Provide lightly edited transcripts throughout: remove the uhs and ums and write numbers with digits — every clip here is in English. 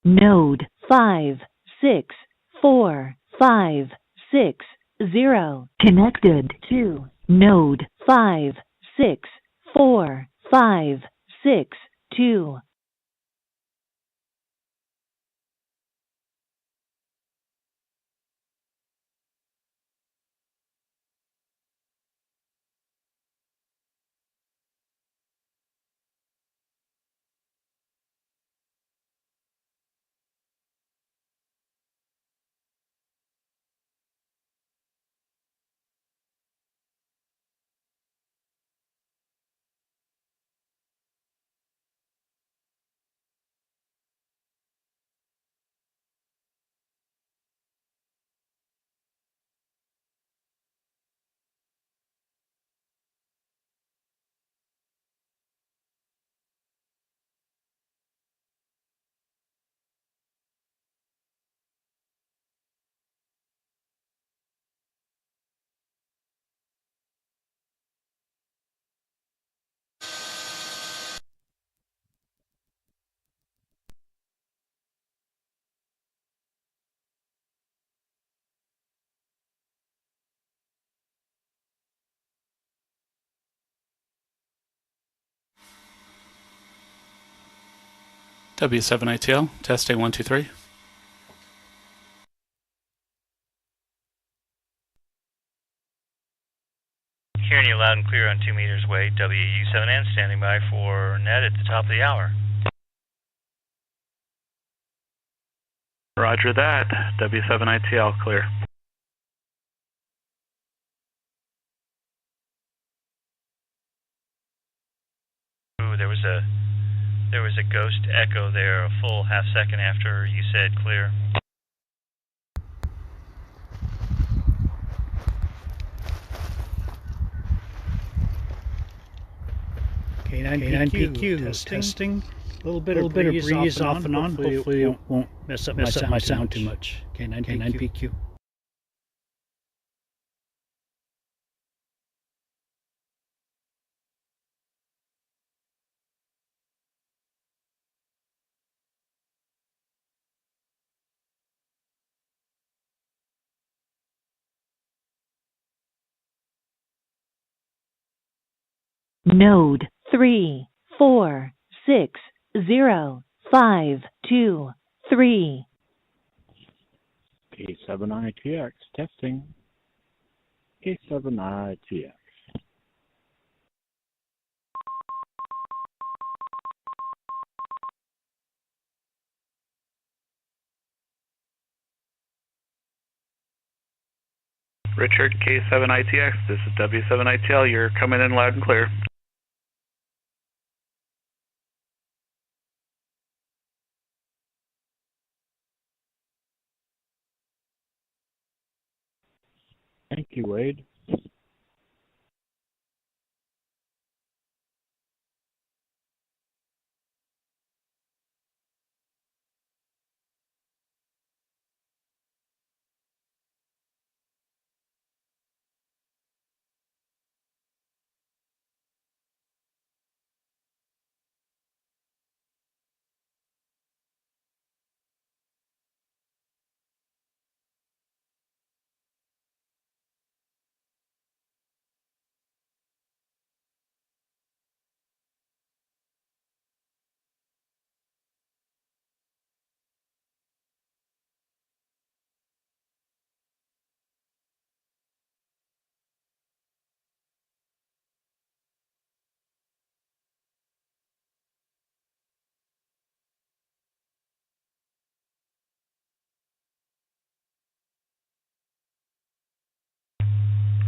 Node 564560 connected to node 564562. W7ITL, testing 1, 2, 3. Hearing you loud and clear on 2 meters away, WU7N standing by for net at the top of the hour. Roger that, W7ITL clear. Ooh, there was a ghost echo there a full half second after you said clear. K9PQ testing. A little bit of breeze off and on. Hopefully it won't mess up my sound too much. K9PQ. Node 3460523. K7ITX testing. K7ITX. Richard, K7ITX, this is W7ITL, you're coming in loud and clear. Thank you, Wade.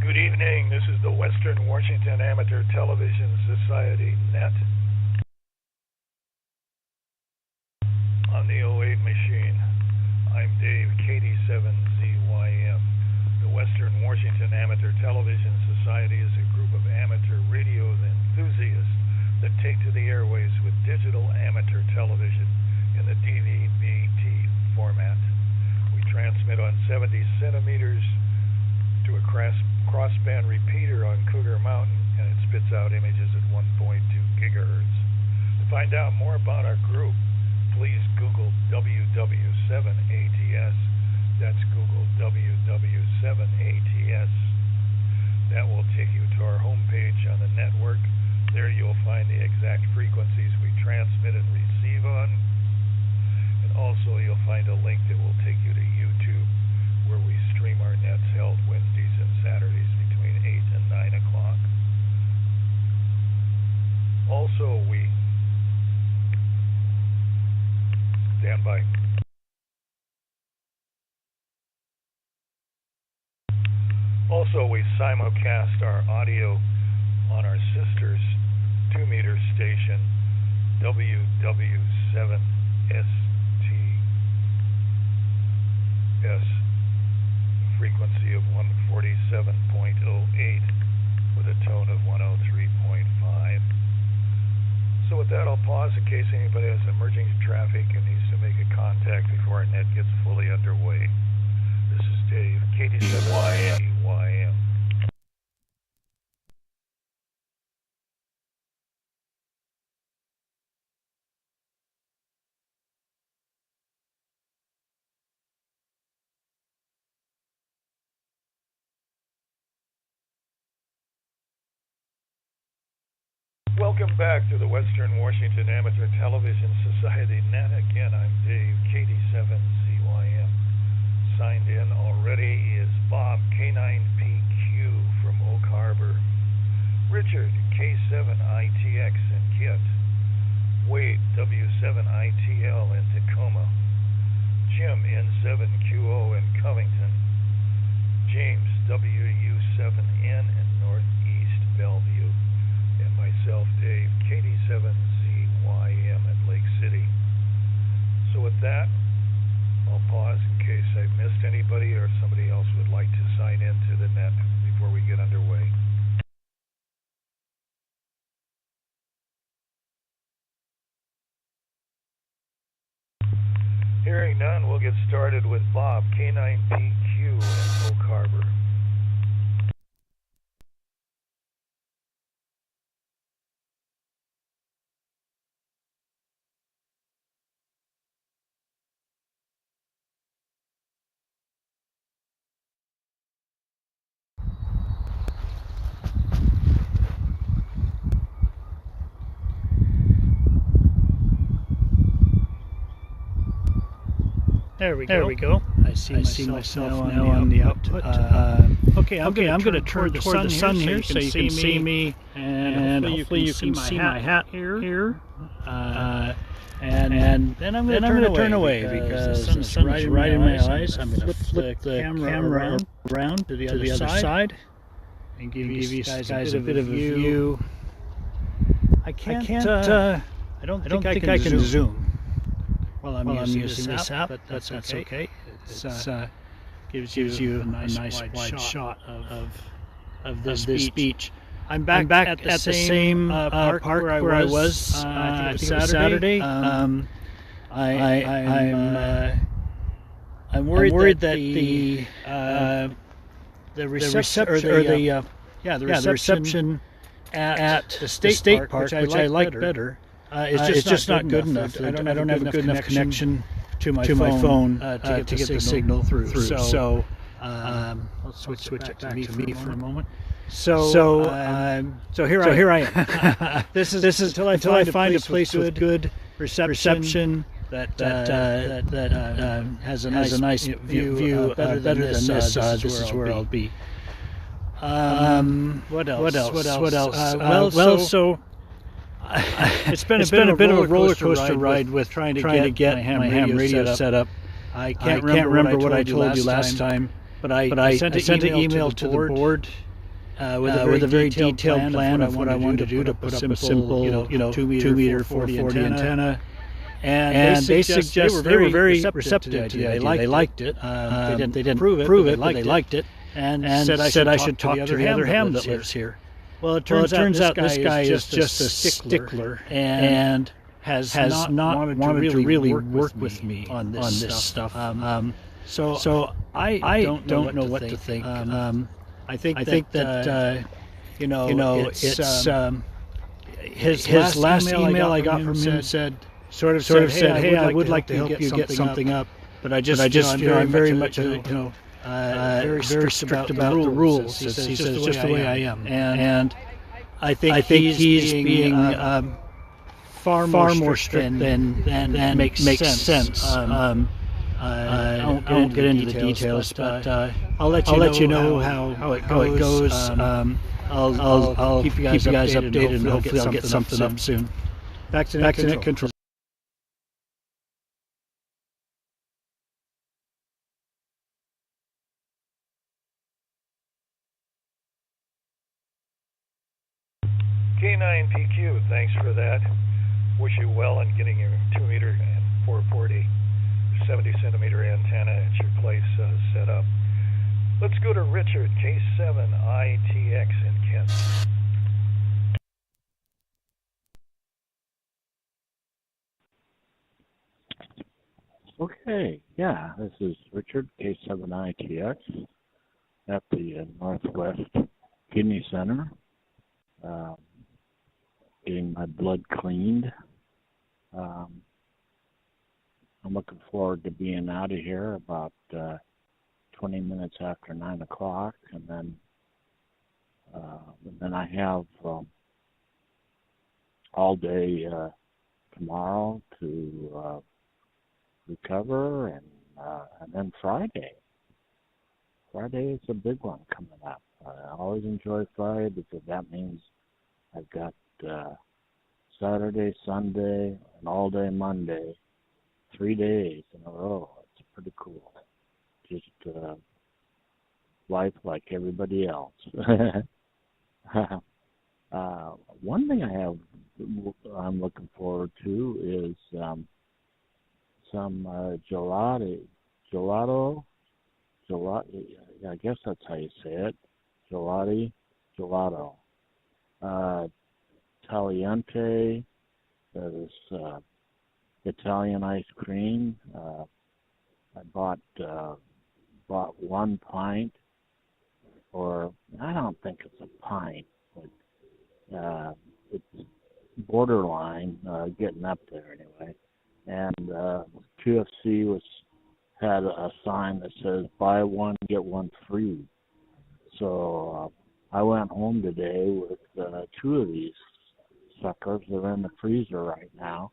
Good evening. This is the Western Washington Amateur Television Society Net. On the 08 machine, I'm Dave, KD7ZYM. The Western Washington Amateur Television Society is a group of amateur radio enthusiasts that take to the airways with digital amateur television in the DVB-T format. We transmit on 70 centimeters to a crossband repeater on Cougar Mountain, and it spits out images at 1.2 gigahertz. To find out more about our group, please Google WW7ATS. That's Google WW7ATS. That will take you to our homepage on the network. There you'll find the exact frequencies we transmit and receive on. And also you'll find a link that will take you to YouTube, where we stream our nets held Wednesdays and Saturdays between 8 and 9 o'clock. Also, we stand by. Also, we simulcast our audio on our sister's 2-meter station, WW7STS, frequency of 147.08 with a tone of 103.5. So with that, I'll pause in case anybody has emerging traffic and needs to make a contact before our net gets fully underway. This is Dave, KD7YM. Welcome back to the Western Washington Amateur Television Society Net. Again, I'm Dave, KD7ZYM. Signed in already is Bob, K9PQ from Oak Harbor. Richard, K7ITX in Kit. Wade, W7ITL in Tacoma. Jim, N7QO in Covington. James, WU7N in Northeast Bellevue. And myself, Dave, KD7ZYM at Lake City. So with that, I'll pause in case I've missed anybody or if somebody else would like to sign in to the net before we get underway. Hearing none, we'll get started with Bob, K9PQ in Oak Harbor. There we go. I see myself now on the output. Okay, I'm going to turn toward the sun here so you can see me, and hopefully you can see my hat here. And then I'm going to turn away because the sun is right in my eyes. I'm going to flip the camera around to the other side and give you guys a bit of a view. I don't think I can zoom. Well, I'm using this app, but that's okay. It gives you a nice wide shot of this beach. I'm back at the same park where I was. I think it was Saturday. I'm worried that the reception at the state park, which I like better. It's just not good enough. I don't have a good enough connection to my phone to get the signal through. So let's switch it back to me for a moment. So here I am. This is until I find a place with good reception that has a nice view better than this. This is where I'll be. What else? So. It's been a bit of a roller coaster ride with trying to get my ham radio set up. I can't remember what I told you last time, but I sent an email to the board with a very detailed plan of what I wanted to do to put up a simple 2-meter 40 antenna. And they were very receptive to the idea. They liked it. They didn't prove it, but they liked it. And said I should talk to the other ham that lives here. Well, it turns out this guy is just a stickler and has not wanted to really work with me on this stuff. So I don't know what to think. I think that it's his last email I got from him said sort of said, "Hey, I would like to help you get something up, but I'm very much very strict about the rules." He says, "Just the way I am," and I think he's being far more strict than makes sense. I won't get into the details, but I'll let you know how it goes. I'll keep you guys updated, and hopefully I'll get something up soon. Back to net control. K9PQ, thanks for that. Wish you well in getting your 2-meter and 440 70-centimeter antenna at your place set up. Let's go to Richard, K7ITX in Kent. Okay, yeah, this is Richard, K7ITX, at the Northwest Kidney Center, getting my blood cleaned. I'm looking forward to being out of here about 20 minutes after 9 o'clock, and then I have all day tomorrow to recover, and then Friday. Friday is a big one coming up. I always enjoy Friday because that means I've got Saturday, Sunday, and all day Monday, 3 days in a row. It's pretty cool. Just life like everybody else. One thing I'm looking forward to is some gelato, I guess that's how you say it, gelato. Tagliente, this Italian ice cream. I bought 1 pint, or I don't think it's a pint, but it's borderline getting up there anyway. And QFC had a sign that says "Buy one get one free." So I went home today with 2 of these suckers. They're in the freezer right now,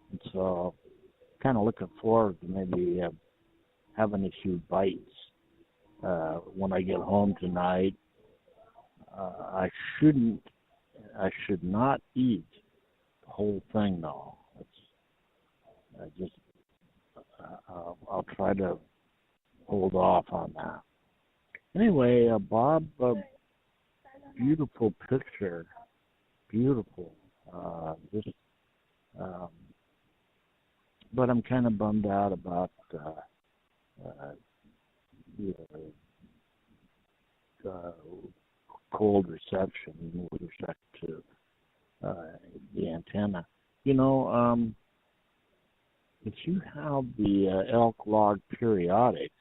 and so kind of looking forward to maybe having a few bites when I get home tonight. I should not eat the whole thing though. I'll try to hold off on that. Anyway, Bob, beautiful picture, beautiful. But I'm kind of bummed out about cold reception with respect to the antenna. You know, if you have the elk log periodic,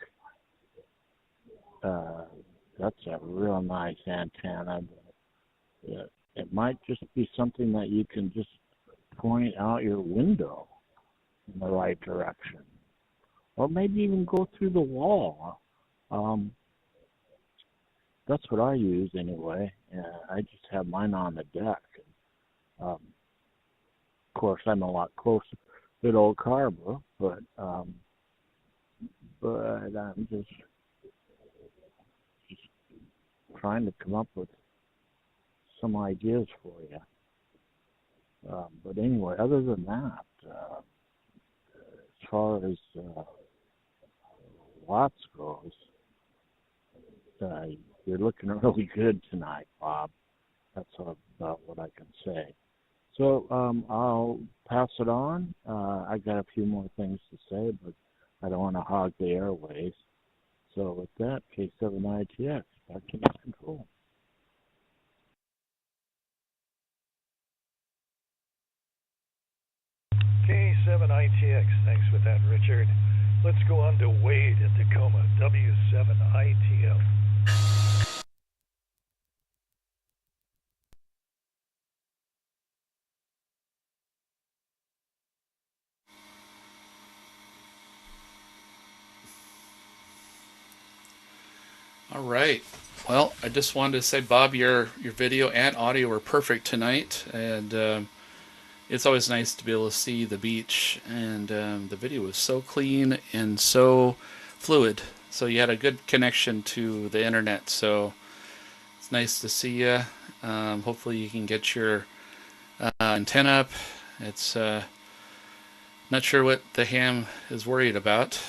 that's a real nice antenna. It might just be something that you can just point out your window in the right direction, or maybe even go through the wall. That's what I use anyway. I just have mine on the deck. Of course, I'm a lot closer to Old Harbor, but I'm just trying to come up with some ideas for you. But anyway, other than that, as far as Watts goes, you're looking really good tonight, Bob. That's about what I can say. So I'll pass it on. I got a few more things to say, but I don't want to hog the airways. So with that, K7ITX, back to net control. K7ITX, thanks for that, Richard. Let's go on to Wade in Tacoma, W7ITL. All right. Well, I just wanted to say, Bob, your video and audio were perfect tonight, and it's always nice to be able to see the beach, and the video was so clean and so fluid. So you had a good connection to the internet. So it's nice to see you. Hopefully you can get your antenna up. It's not sure what the ham is worried about.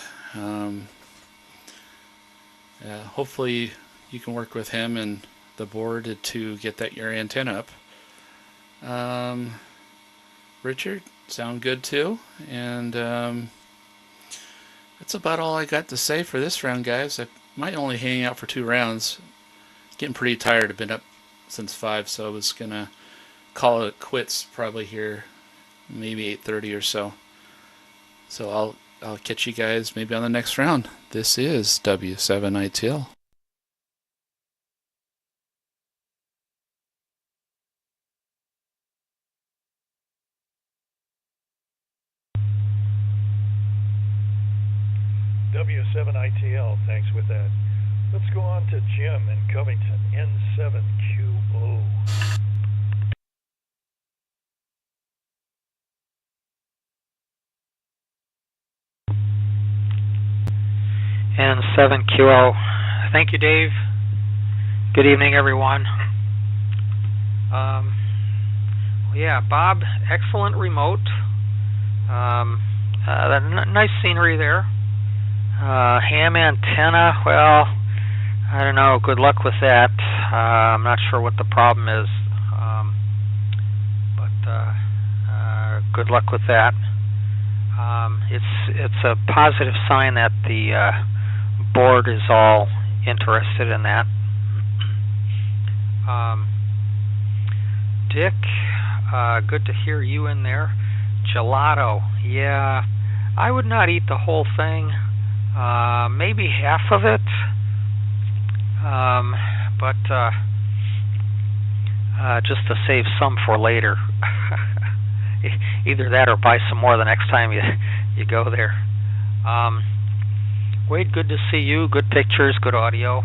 Hopefully you can work with him and the board to get your antenna up. Richard, sound good too. And that's about all I got to say for this round, guys. I might only hang out for 2 rounds. Getting pretty tired. I've been up since 5, so I was gonna call it quits probably here, maybe 8:30 or so. So I'll catch you guys maybe on the next round. This is W7ITL. W7ITL, thanks with that. Let's go on to Jim in Covington, N7QO. N7QO. Thank you, Dave. Good evening, everyone. Yeah, Bob, excellent remote. Nice scenery there. Ham antenna, well, I don't know. Good luck with that. I'm not sure what the problem is, but good luck with that. It's a positive sign that the board is all interested in that. Dick, good to hear you in there. Gelato, yeah, I would not eat the whole thing. Maybe half of it, but just to save some for later. Either that or buy some more the next time you go there. Wade, good to see you. Good pictures, good audio.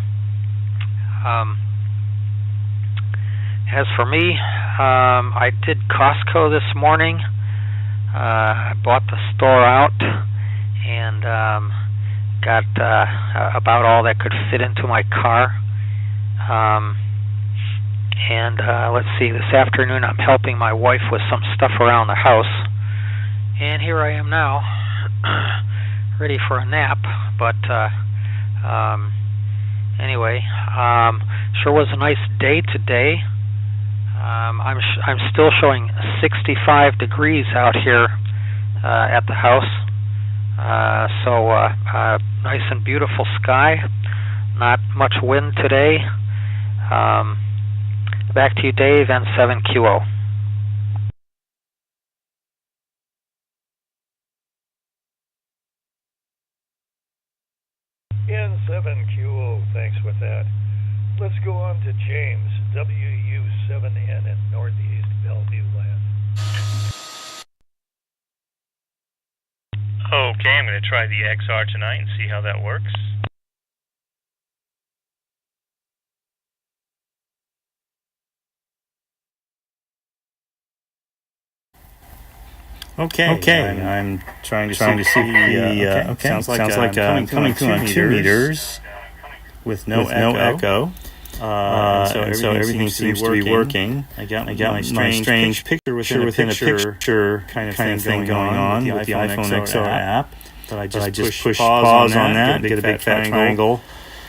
As for me, I did Costco this morning. I bought the store out and got about all that could fit into my car. And let's see, this afternoon I'm helping my wife with some stuff around the house. And here I am now, ready for a nap. But anyway, sure was a nice day today. I'm still showing 65 degrees out here at the house. So nice and beautiful sky. Not much wind today. Back to you, Dave, N7QO. N7QO, thanks with that. Let's go on to James, WU7N in Northeast Bellevue Land. Okay, I'm going to try the XR tonight and see how that works. Okay. I'm trying to see. Sounds like I'm coming to on 2 meters with no echo. So everything seems to be working. I got my strange picture within a picture kind of thing going on with the iPhone XR app. But I just push pause on that, get a big fat triangle,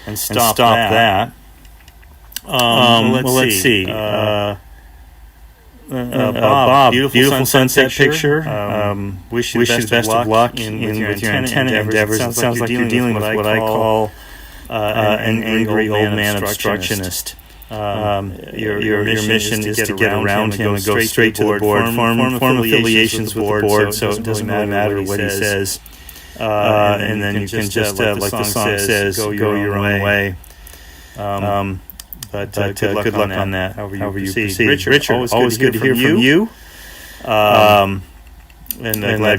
and stop that. Let's see. Bob, beautiful sunset picture. Wish you the best of luck in your antenna endeavors. It sounds like you're dealing with what I call an angry old man obstructionist. Your mission is to get around him and go straight to the board, form affiliations with the board, so it doesn't really matter what he says. And then you can just, like the song says, go your own way. But good luck on that, however you proceed. Richard, always good to hear from you. And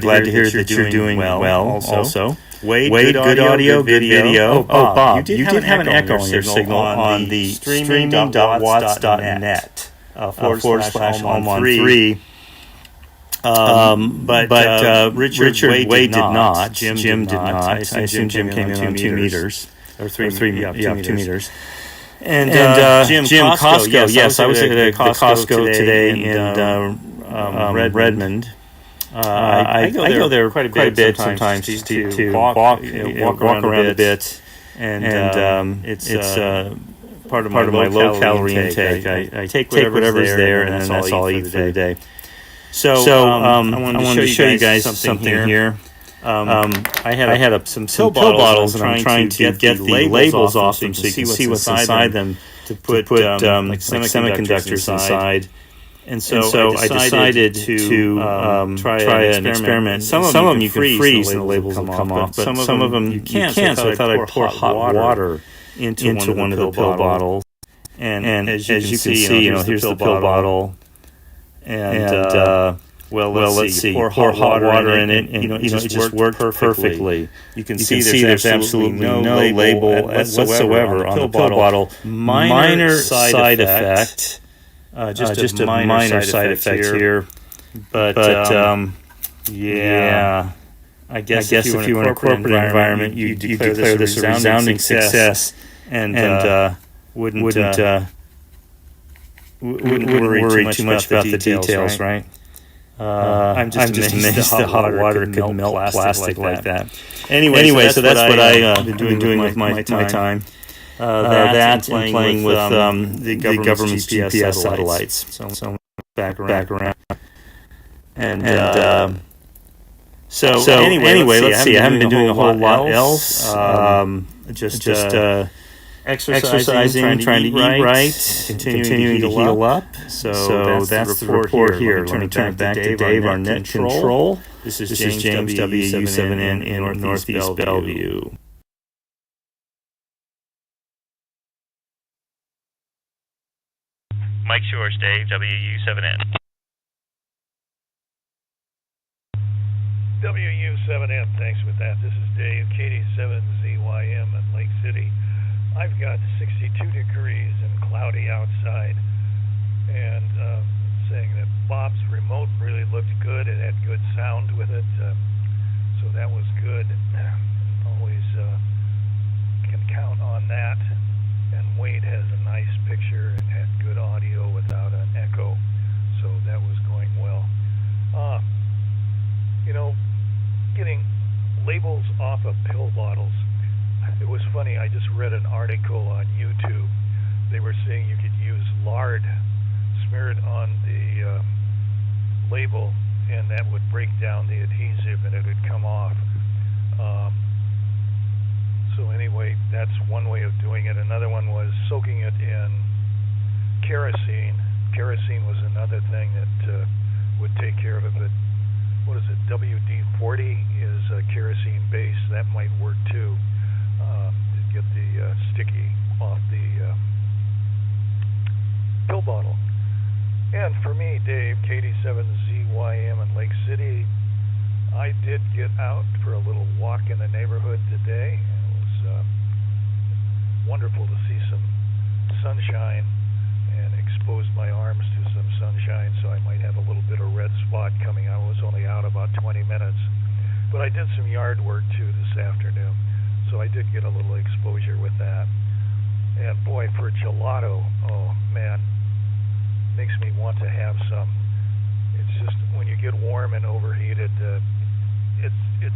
glad to hear that you're doing well also. Wade, good audio, good video. Oh, Bob, you did have an echo on your signal on the streaming.watts.net /Home-on-3. But Richard Wade did not. Jim did not. I assume Jim came in on 2 meters. Or 3 meters. And Jim Costco, yes, I was at the Costco today in Redmond. I go there quite a bit sometimes to walk around a bit, and it's part of my low-calorie intake. I take whatever's there, and then that's all I eat for the day. So I wanted to show you guys something here. I had some pill bottles, and I'm trying to get the labels off them so you can see what's inside them to put like semiconductors inside. And so I decided to try an experiment. Some of them you can freeze and the labels will come off, but some of them you can't. So I thought I'd pour hot water into one of the pill bottles. And as you can see, here's the pill bottle. And well, let's see. Pour hot water in it, and it just worked perfectly. You can see there's absolutely no label whatsoever on the pill bottle. Minor side effect. Just a minor side effect here. But yeah, I guess if you were in a corporate environment, you declare this a resounding success, and wouldn't worry too much about the details, right? I'm just amazed that hot water could melt plastic like that. Anyway, so that's what I've been doing with my time. That and playing with the government's GPS satellites. So back around. And so anyway, let's see. I haven't been doing a whole lot else. Just exercising, trying to eat right, continuing to heal up. So that's the report here. Let me turn it back to Dave, our net control. This is James W7N in Northeast Bellevue. Mike Shores, Dave, WU7N. WU7N, thanks with that. This is Dave, KD7ZYM in Lake City. I've got 62 degrees and cloudy outside, and saying that Bob's remote really looked good. It had good sound with it, so that was good. Always can count on that. And Wade has a nice picture and had good audio without an echo, so that was going well. Getting labels off of pill bottles. It was funny, I just read an article on YouTube. They were saying you could use lard, smear it on the label, and that would break down the adhesive and it would come off. So anyway, that's one way of doing it. Another one was soaking it in kerosene. Kerosene was another thing that would take care of it, but what is it, WD-40 is kerosene base. That might work too, to get the sticky off the pill bottle. And for me, Dave, KD7ZYM in Lake City, I did get out for a little walk in the neighborhood today. It was wonderful to see some sunshine and exposed my arms to some sunshine, so I might have a little bit of red spot coming. I was only out about 20 minutes, but I did some yard work too this afternoon, so I did get a little exposure with that. And boy, for gelato, oh man, makes me want to have some. It's just when you get warm and overheated, it's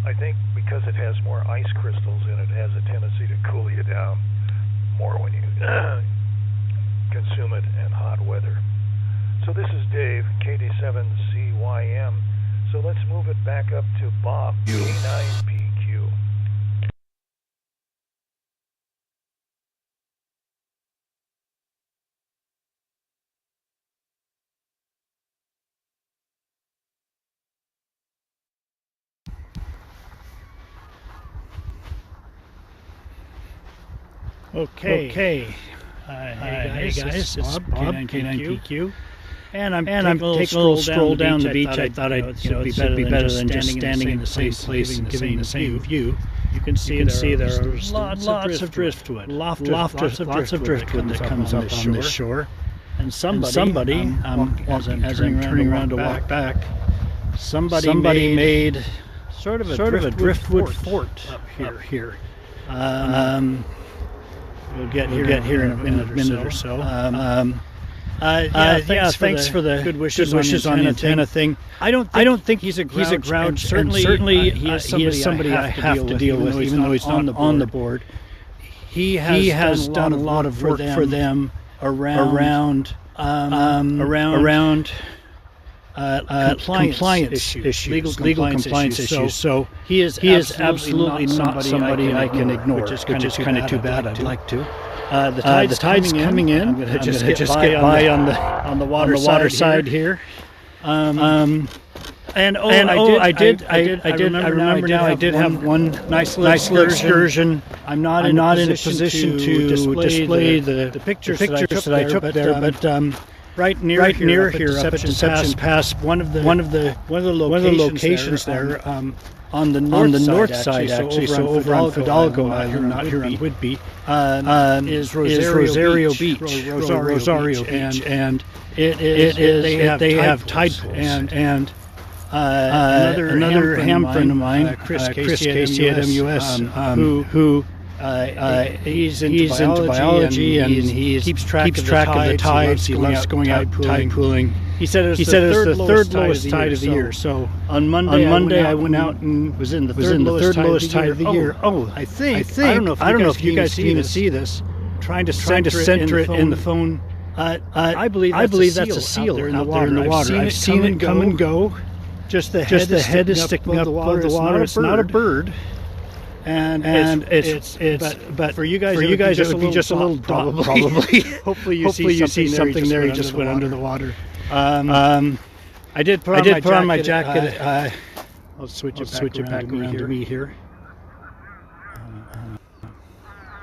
I think because it has more ice crystals in it, has a tendency to cool you down more when you consume it in hot weather. So this is Dave, KD7ZYM. So let's move it back up to Bob, K9PQ. Okay. Hey guys, it's Bob, K9PQ. And I'm taking a little stroll down the beach. I thought it'd be better than just standing in the same place and giving the same view. You can see there are lots of driftwood, lots of driftwood that comes up on this shore. And somebody, as I'm turning around to walk back, somebody made sort of a driftwood fort up here. We'll get here in a minute or so. Thanks for the good wishes on the antenna thing. I don't think he's a grouch. Certainly he is somebody I have to deal with, even though he's not on the board. He has done a lot of work for them around compliance issues, legal compliance issues. So he is absolutely not somebody I can ignore, which is kind of too bad. I'd like to. The tide's coming in. I'm going to just get by on the water side here. I remember now. I did have one nice little excursion. I'm not in a position to display the pictures that I took there, but right near here, up at Deception Pass, one of the locations there. On the north side, actually, so over on Fidalgo Island, not here on Whidbey, is Rosario Beach, and they have tide pools, and another ham friend of mine, Chris Casey at MUS, who he's into biology and he keeps track of the tides. He loves going out tide pooling. He said it was the third lowest tide of the year. So on Monday I went out and was in the third lowest tide of the year. I think I don't know if you guys can even see this. Trying to center it in the phone. I believe that's a seal out there in the water. I've seen it come and go. Just the head is sticking up above the water. It's not a bird. And but for you guys it would be just a little probably. Hopefully you see something there. You just went under the water. I did put on my jacket. I'll switch it back around to me here.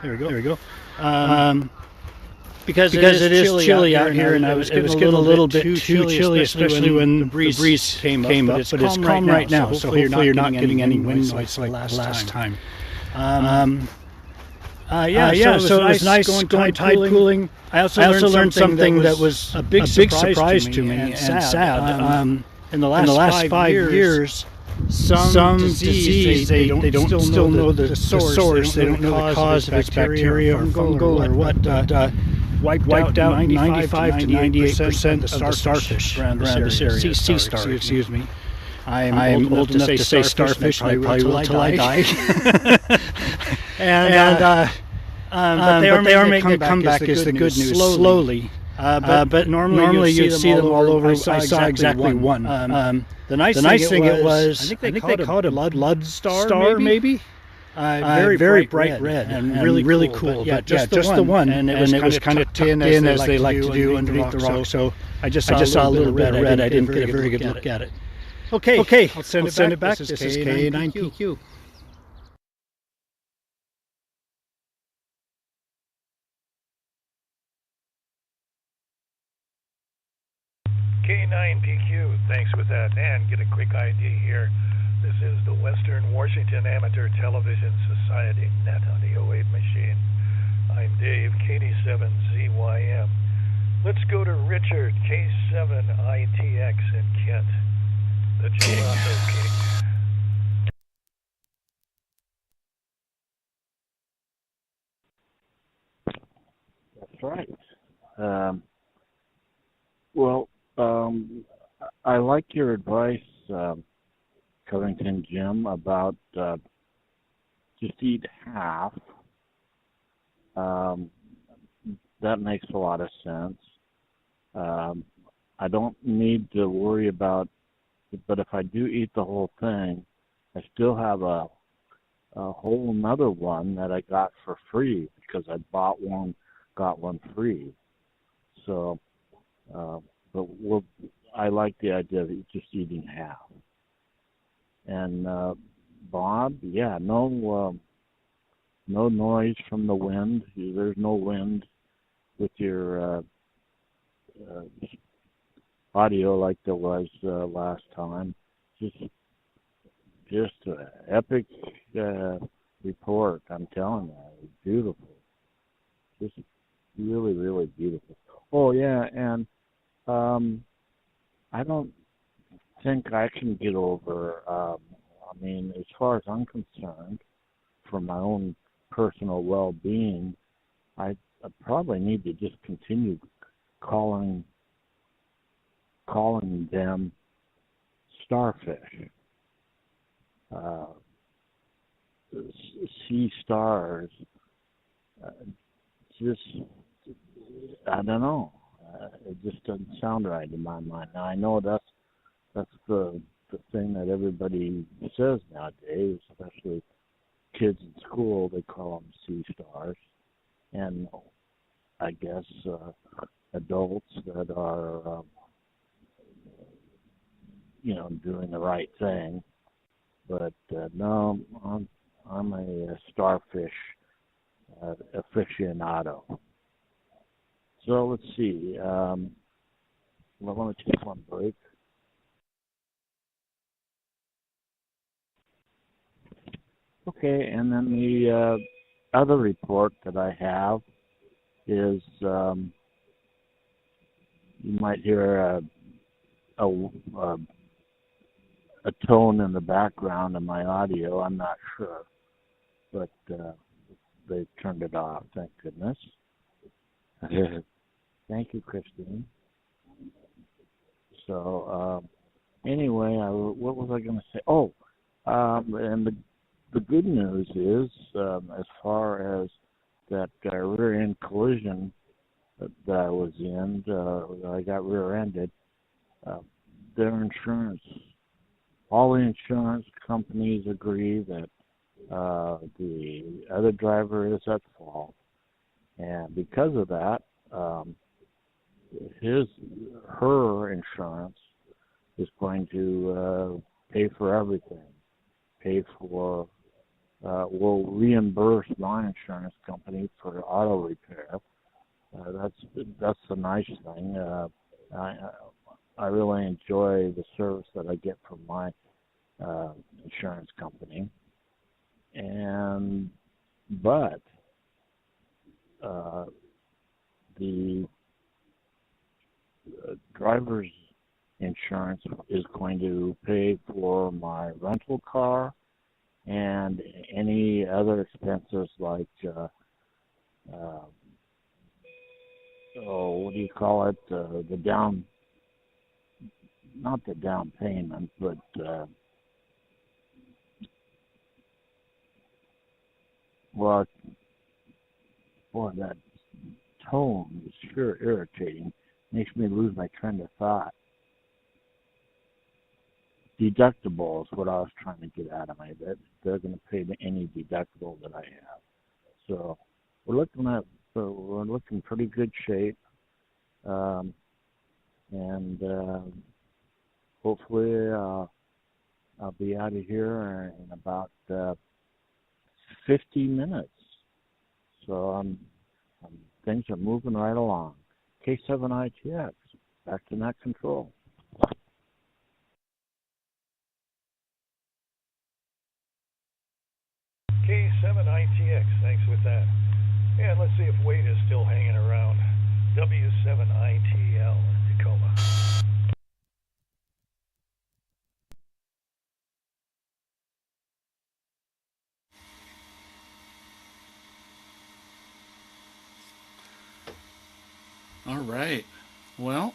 There we go. Because it is chilly out here, and it was getting a little bit too chilly, especially when the breeze came up. But it's calm right now, so hopefully you're not getting any wind noise like last time. So it was nice going tide pooling. I also learned something that was a big surprise to me and sad. In the last 5 years, some disease they don't still know the source. They don't know the cause, if it's bacteria or fungal or what. Wiped out 95 to 98% of the starfish around this area. Sea star, excuse me. I'm old enough to say starfish. I probably will till I die. But they are making a comeback. Is the good news slowly. But normally you see them all over. I saw exactly one. The nice thing it was, I think they called it a blood star, maybe. Very bright red and really cool. But just the one, and it was kind of tucked in as they like to do underneath the rock. So I just saw a little bit of red. I didn't get a very good look at it. Okay, I'll send it back. This is K9PQ. K9PQ, thanks for that. And get a quick ID here. This is the Western Washington Amateur Television Society Net on the 08 machine. I'm Dave, KD7ZYM. Let's go to Richard, K7ITX in Kent. The Toronto King. That's right. I like your advice, Covington Jim, about just eat half. That makes a lot of sense. I don't need to worry about, but if I do eat the whole thing, I still have a whole another one that I got for free because I bought one, got one free. So, I like the idea of just eating half. And Bob, yeah, no noise from the wind. There's no wind with your audio like there was last time. Just an epic report. I'm telling you, it was beautiful. Just really, really beautiful. Oh yeah, and I don't think I can get over. I mean, as far as I'm concerned, for my own personal well-being, I probably need to just continue calling them starfish. Sea stars. Just, I don't know. It just doesn't sound right in my mind. Now I know that's the thing that everybody says nowadays, especially kids in school. They call them sea stars, and I guess adults that are doing the right thing. But no, I'm a starfish aficionado. So let's see. Well, let me take one break. Okay, and then the other report that I have is you might hear a tone in the background of my audio. I'm not sure, but they turned it off. Thank goodness. Thank you, Christine. So anyway, what was I going to say? Oh, and the good news is, as far as that rear-end collision that I was in, I got rear-ended, their insurance, all the insurance companies agree that the other driver is at fault. And because of that, her insurance is going to pay for everything. Will reimburse my insurance company for auto repair. That's the nice thing. I really enjoy the service that I get from my insurance company. But the driver's insurance is going to pay for my rental car and any other expenses like what do you call it? The down, not the down payment, but well, boy, that tone is sure irritating. Makes me lose my train of thought. Deductible is what I was trying to get out of my bed. They're going to pay any deductible that I have. So we're looking pretty good shape, and hopefully I'll be out of here in about 50 minutes. So things are moving right along. K7ITX, back to net control. K7ITX, thanks with that. And let's see if Wade is still hanging around. W7ITL in Tacoma. All right. Well,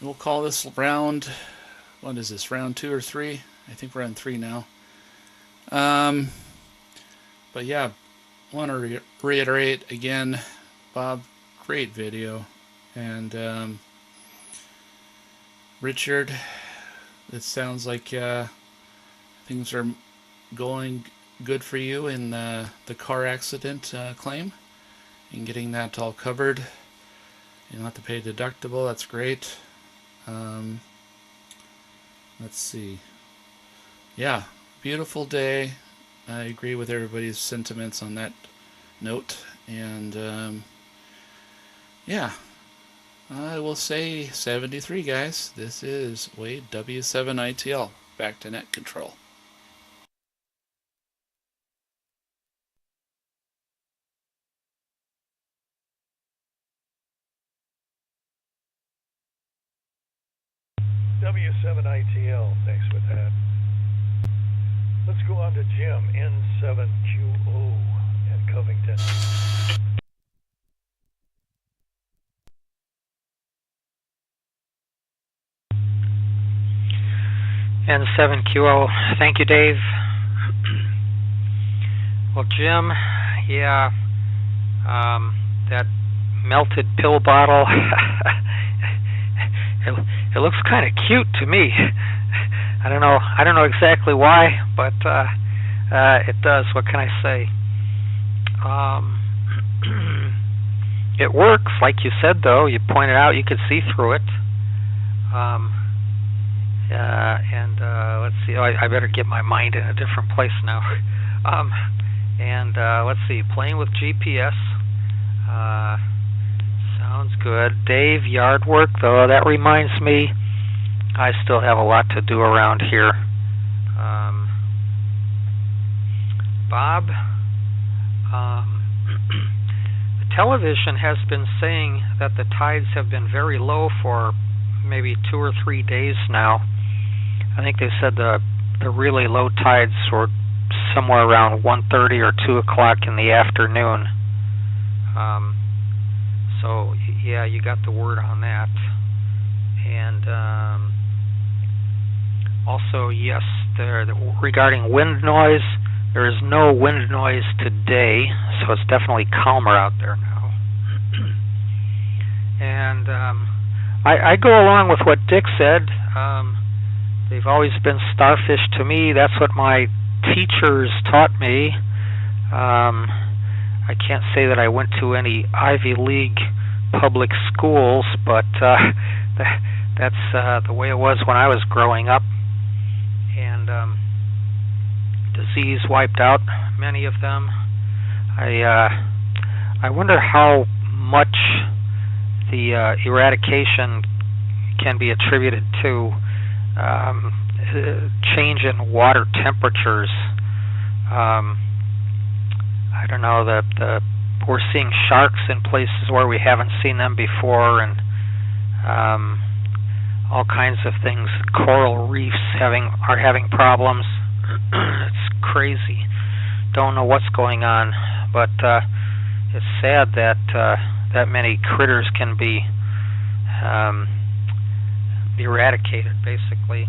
we'll call this round, what is this, round 2 or 3? I think we're on 3 now. But yeah, I want to reiterate again, Bob, great video. And Richard, it sounds like things are going good for you in the car accident claim and getting that all covered. You don't have to pay a deductible. That's great. Let's see. Yeah, beautiful day. I agree with everybody's sentiments on that note. And yeah, I will say 73, guys. This is Wade W7ITL. Back to net control. W7ITL, thanks for that. Let's go on to Jim, N7QO in Covington. N7QO, thank you, Dave. Well, Jim, yeah, that melted pill bottle, it looks kind of cute to me. I don't know exactly why, but it does. What can I say? It works, like you said, though. You pointed out you could see through it. Let's see. Oh, I better get my mind in a different place now. Let's see. Playing with GPS. Sounds good. Dave, yard work, though. That reminds me, I still have a lot to do around here. Bob, the television has been saying that the tides have been very low for maybe 2 or 3 days now. I think they said the really low tides were somewhere around 1:30 or 2 o'clock in the afternoon. So yeah, you got the word on that. And also, yes, regarding wind noise, there is no wind noise today, so it's definitely calmer out there now. And I go along with what Dick said. They've always been starfish to me. That's what my teachers taught me. I can't say that I went to any Ivy League public schools, but that's the way it was when I was growing up. And disease wiped out many of them. I wonder how much the eradication can be attributed to change in water temperatures. I don't know, we're seeing sharks in places where we haven't seen them before, and all kinds of things. Coral reefs are having problems. It's crazy. Don't know what's going on, but it's sad that that many critters can be eradicated, basically.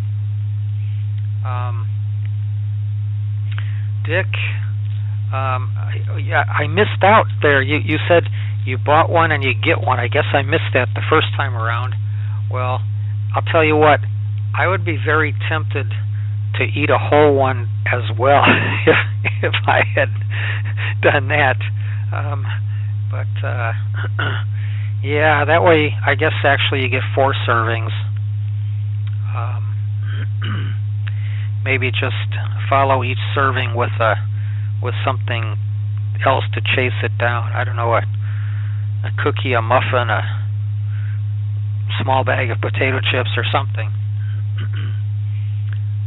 Dick, I missed out there. You said you bought one and you get one. I guess I missed that the first time around. Well, I'll tell you what, I would be very tempted to eat a whole one as well if I had done that. Yeah, that way I guess actually you get 4 servings. Maybe just follow each serving with something else to chase it down. I don't know, a cookie, a muffin, a small bag of potato chips or something.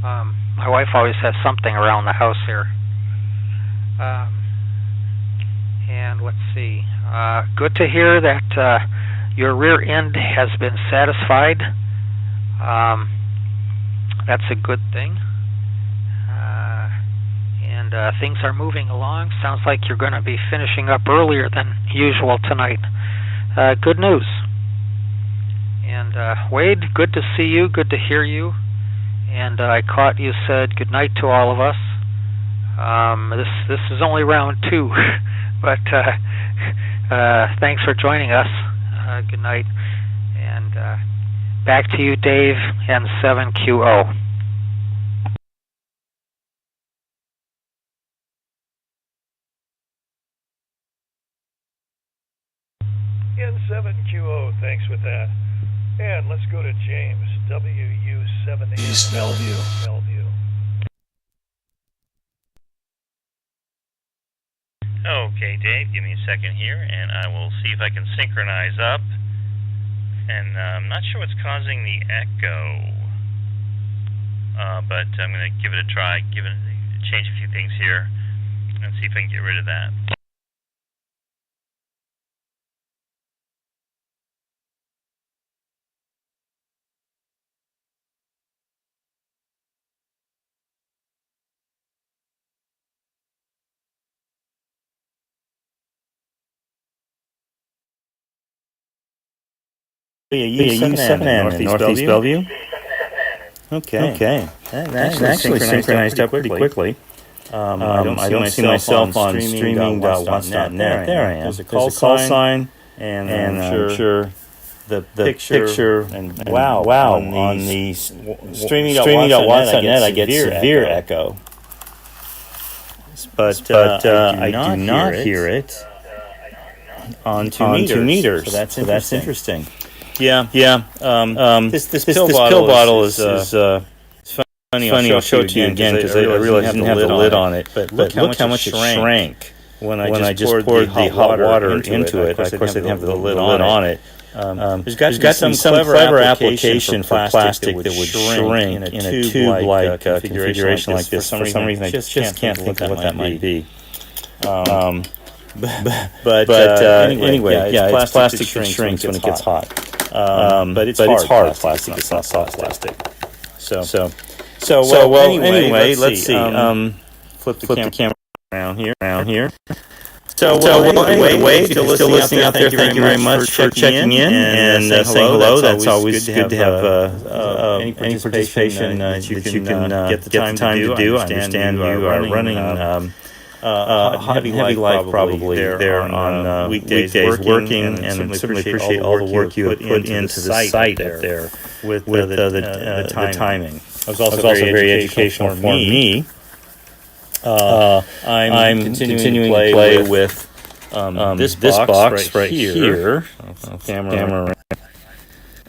My wife always has something around the house here. And let's see. Good to hear that your rear end has been satisfied. That's a good thing. And things are moving along. Sounds like you're going to be finishing up earlier than usual tonight. Good news. And Wade, good to see you. Good to hear you. And I caught you said good night to all of us. This is only round 2, but thanks for joining us. Good night. And back to you, Dave, N7QO. N7QO, thanks with that. And let's go to James, WU7 East Bellevue. Okay, Dave, give me a second here, and I will see if I can synchronize up. And I'm not sure what's causing the echo, but I'm going to give it a try, change a few things here, and see if I can get rid of that. U7N in Northeast Bellevue. Okay. That actually synchronized up pretty quickly. I don't see myself on streaming.watts.net. There I am. There's a call sign, and I'm sure the picture and wow on the streaming.watts.net I get severe echo. But I do not hear it on 2 meters. So that's interesting. Yeah. This pill bottle is funny. I'll show it to you again because I realize it didn't have the lid on it. But look how much it shrank when I just poured the hot water into it. Of course, I didn't have the lid on it. There's got some clever application for plastic that would shrink in a tube-like configuration like this. For some reason, I just can't think of what that might be. But anyway, it's plastic that shrinks when it gets hot. But it's hard plastic. It's not soft plastic. So anyway, let's see. Flip the camera around here. So anyway, if you're still listening out there, thank you very much for checking in and saying hello. That's always good to have any participation that you can get the time to do. I understand you are running heavy life probably there on weekdays working, and certainly appreciate all the work you have put into the site there with the timing. It was also very educational for me. I'm continuing to play with this box right here. Camera.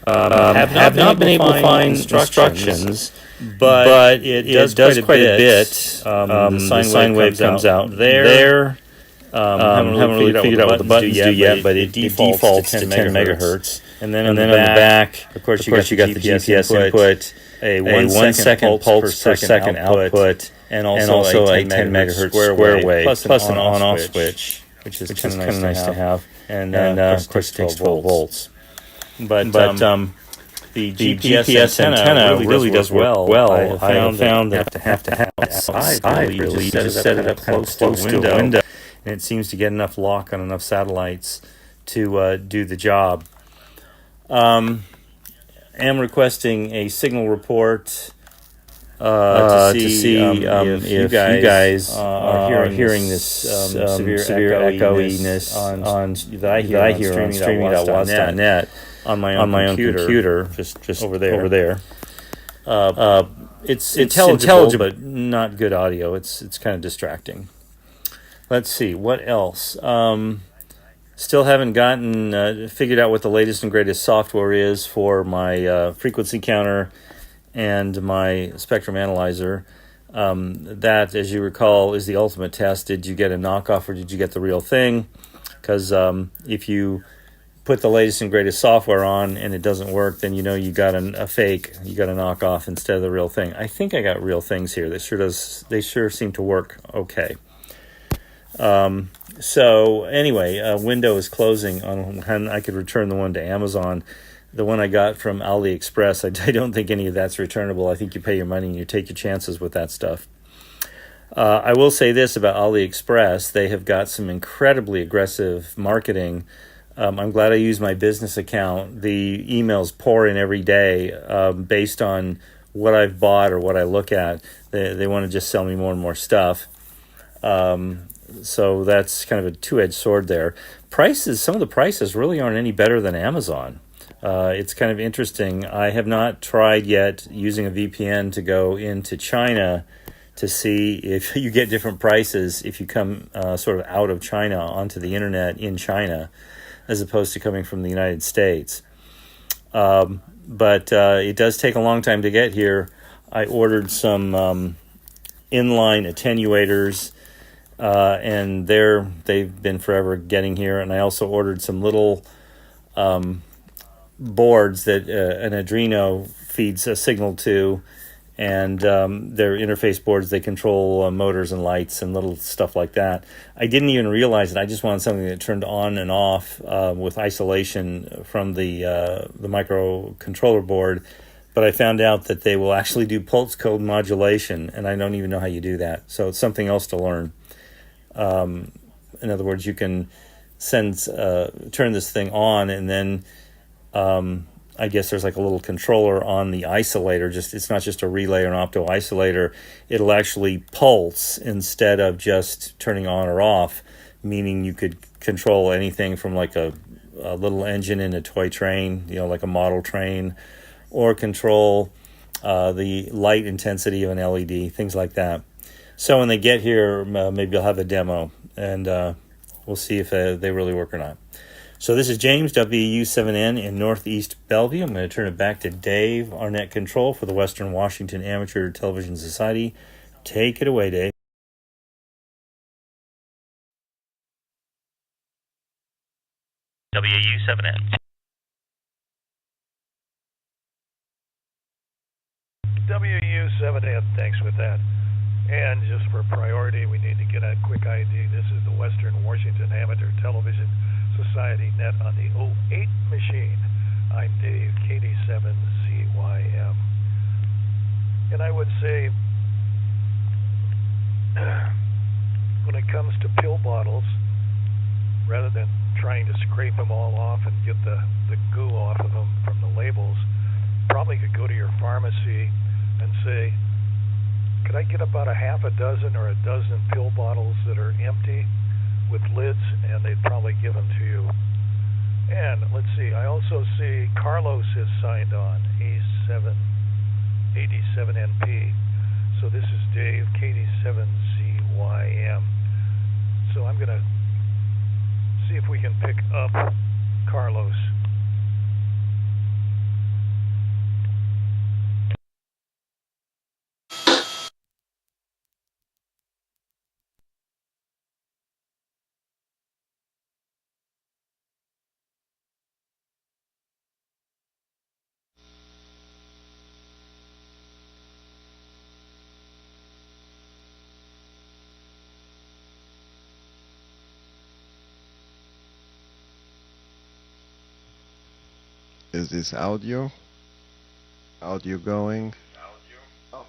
Have not been able to find instructions, but it does quite a bit. The sine wave comes out there. Haven't really figured out what the buttons do yet, but it defaults to 10 megahertz. And then on the back, of course, you got the GPS input, a 1 second pulse per second output, and also a 10 megahertz square wave, plus an on-off switch, which is kind of nice to have. And of course, it takes 12 volts. But the GPS antenna really does work well. I found that you have to have outside, really. You just set it up close to the window, and it seems to get enough lock on enough satellites to do the job. Am requesting a signal report to see if you guys are hearing this severe echoiness that I hear on streaming.watts.net on my own computer, just over there. It's intelligible, but not good audio. It's kind of distracting. Let's see what else. Still haven't figured out what the latest and greatest software is for my frequency counter and my spectrum analyzer. That, as you recall, is the ultimate test. Did you get a knockoff or did you get the real thing? Because if you put the latest and greatest software on and it doesn't work, then you know you got a fake, you got a knockoff instead of the real thing. I think I got real things here. They sure seem to work okay. So anyway, window is closing on when I could return the one to Amazon. The one I got from AliExpress, I don't think any of that's returnable. I think you pay your money and you take your chances with that stuff. I will say this about AliExpress. They have got some incredibly aggressive marketing. I'm glad I used my business account. The emails pour in every day based on what I've bought or what I look at. They want to just sell me more and more stuff. So that's kind of a two-edged sword there. Some of the prices really aren't any better than Amazon. It's kind of interesting. I have not tried yet using a VPN to go into China to see if you get different prices if you come sort of out of China onto the internet in China, as opposed to coming from the United States. But it does take a long time to get here. I ordered some inline attenuators, and they've been forever getting here. And I also ordered some little boards that an Arduino feeds a signal to, and they're interface boards. They control motors and lights and little stuff like that. I didn't even realize it. I just wanted something that turned on and off with isolation from the microcontroller board. But I found out that they will actually do pulse code modulation, and I don't even know how you do that. So it's something else to learn. In other words, you can turn this thing on, and then I guess there's like a little controller on the isolator. It's not just a relay or an opto isolator. It'll actually pulse instead of just turning on or off, meaning you could control anything from like a little engine in a toy train, like a model train, or control the light intensity of an LED, things like that. So when they get here, maybe I'll have a demo, and we'll see if they really work or not. So this is James, WU7N in Northeast Bellevue. I'm going to turn it back to Dave, our net control for the Western Washington Amateur Television Society. Take it away, Dave. WU7N. WU7N, thanks with that. And just for priority, we need to get a quick ID. This is the Western Washington Amateur Television Society Net on the 08 machine. I'm Dave, KD7ZYM. And I would say, when it comes to pill bottles, rather than trying to scrape them all off and get the goo off of them from the labels, probably could go to your pharmacy and say, could I get about a half a dozen or a dozen pill bottles that are empty with lids, and they'd probably give them to you. And let's see, I also see Carlos has signed on, A787NP. So this is Dave, KD7ZYM. So I'm going to see if we can pick up Carlos. Is this audio? Audio going? Oh,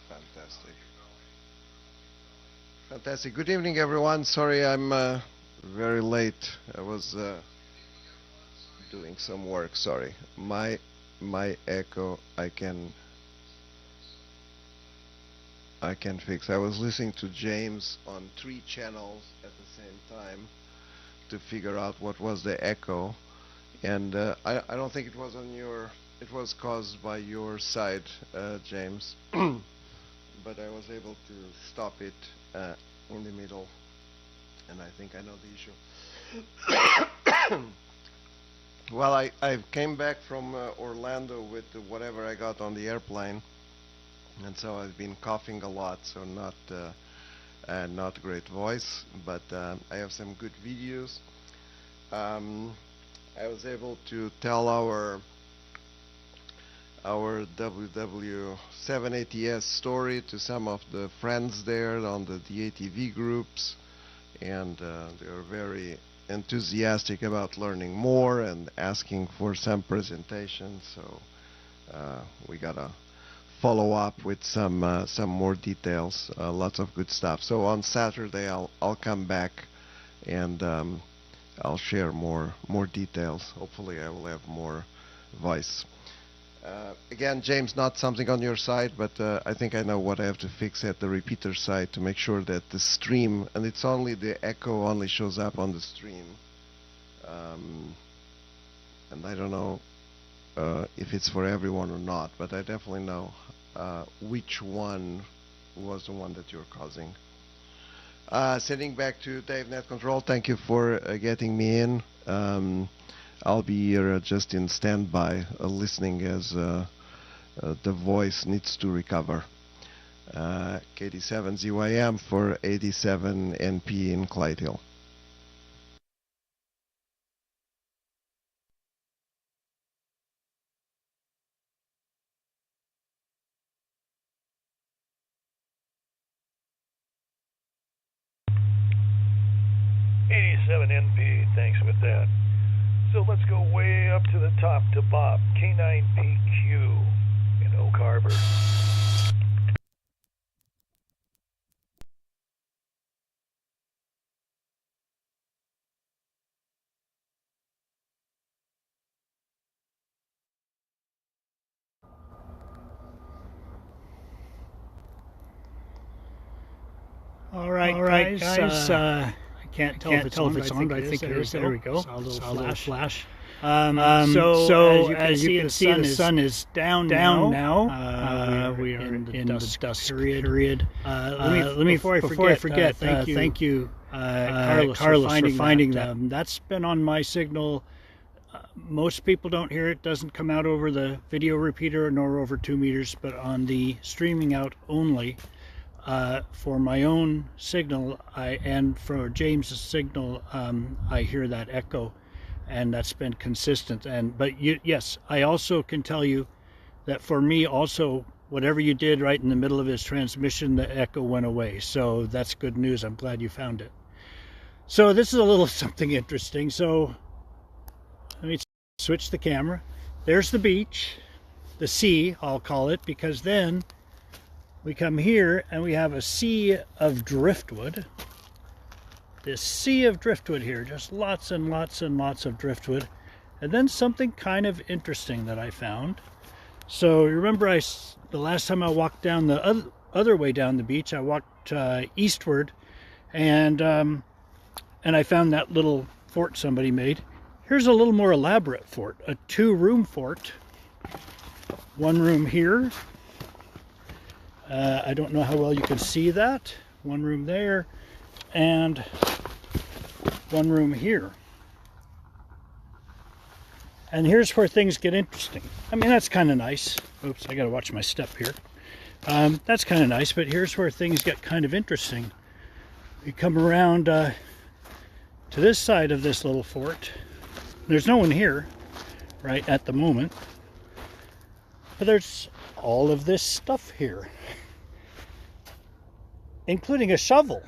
fantastic. Fantastic. Good evening, everyone. Sorry I'm very late. I was doing some work. Sorry. My echo I can fix. I was listening to James on 3 channels at the same time to figure out what was the echo. And I don't think it was on your, it was caused by your side, James, but I was able to stop it in the middle, and I think I know the issue. Well, I came back from Orlando with whatever I got on the airplane, and so I've been coughing a lot, so not great voice, but I have some good videos. I was able to tell our WW7ATS story to some of the friends there on the DATV groups, and they are very enthusiastic about learning more and asking for some presentations. So we gotta follow up with some more details, lots of good stuff. So on Saturday I'll come back and I'll share more details. Hopefully I will have more voice. Again, James, not something on your side, but I think I know what I have to fix at the repeater side to make sure that the stream, and it's only the echo only shows up on the stream. And I don't know if it's for everyone or not, but I definitely know which one was the one that you're causing. Sending back to Dave Net Control, thank you for getting me in. I'll be here just in standby, listening as the voice needs to recover. KD7ZYM for 87NP in Clyde Hill. 7NP, thanks with that. So let's go way up to the top to Bob, K9PQ in Oak Harbor. All right, guys. I can't tell if it's on, but I think it is. There we go. Saw a little flash. So as you can see, the sun is down now. We are in the dusk period. Before I forget, thank you, Carlos, for finding that. That's been on my signal. Most people don't hear it. Doesn't come out over the video repeater nor over 2 meters, but on the streaming out only. For my own signal, and for James's signal, I hear that echo, and that's been consistent. But yes, I also can tell you that for me also, whatever you did right in the middle of his transmission, the echo went away. So that's good news. I'm glad you found it. So this is a little something interesting. So let me switch the camera. There's the beach, the sea, I'll call it, because then we come here and we have a sea of driftwood. This sea of driftwood here, just lots and lots and lots of driftwood. And then something kind of interesting that I found. So remember, the last time I walked down the other way down the beach, I walked eastward, and I found that little fort somebody made. Here's a little more elaborate fort, a 2-room fort. One room here. I don't know how well you can see that. One room there, and one room here. And here's where things get interesting. I mean, that's kind of nice. Oops, I gotta watch my step here. That's kind of nice, but here's where things get kind of interesting. We come around to this side of this little fort. There's no one here, right, at the moment. But there's all of this stuff here, including a shovel.